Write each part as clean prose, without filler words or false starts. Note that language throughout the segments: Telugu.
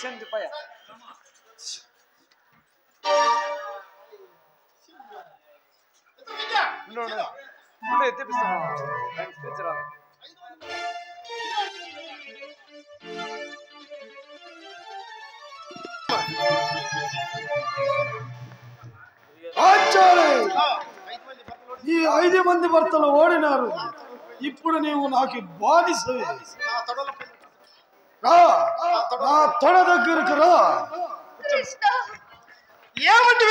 సెంటి పయ తెప్పిస్తాను ఈ 5 మంది భర్తలు ఓడినారు. ఇప్పుడు నీవు నాకు బానిసవే. నా తొడ దగ్గరకు రా. ఏమంటే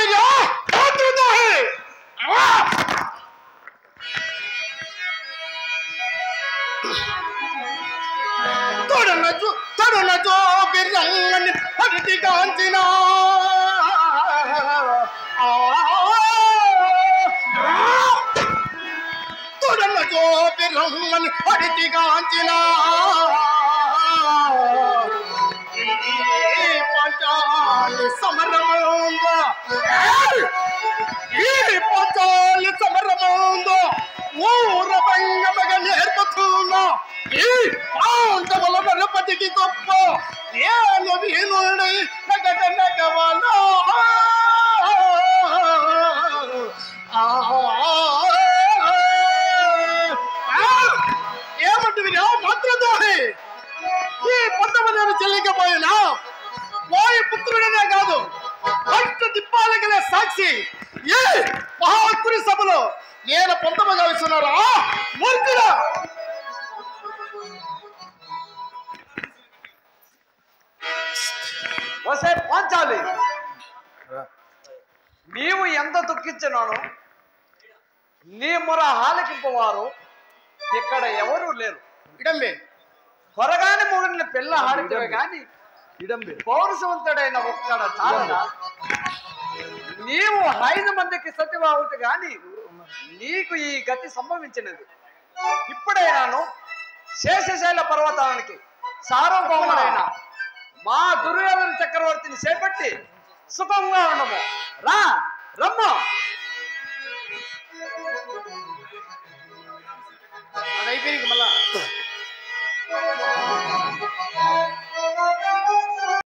తొడనచో బిర్రంగని పడితి కాంచిన తొడనచో బిర్రంగని పడితి కాంచిన పంచాలి సమరముందో ఈ పంచాలి సమరముందో ఊర భంగమగ నేర్పుతున్నా ఈ పాండవుల నరపతికి గొప్ప నేను వీనుడై నగట నగవలో ఏమంటే మాత్రదోహి ఈ పంతమ నేను చెల్లికపోయినా పోయి పుత్రుడనే కాదు అష్ట దిప్పాలగల సాక్షి ఏ మహాకురి సభలో నేను పొందమగలుస్తున్నారా మూర్ఖుడా వసే పాంచాలి నీవు ఎంత దుఃఖించినాను నీ మొర ఆలకింపవారు ఇక్కడ ఎవరూ లేరు. ఇడంబే త్వరగానే మొగుడిని పిల్ల ఆడితే గాని పౌరుషవంతుడైన ఒక్కడ చాలదా? నీవు 5 మందికి సతివావుట గాని నీకు ఈ గతి సంభవించినది. ఇప్పుడైనాను శేషశైల పర్వతానికి సార్వభౌముడైన మా దుర్యోధన చక్రవర్తిని చేపట్టి సుఖంగా ఉండము. రా రమ్మ. అది అయిపోయింది మళ్ళా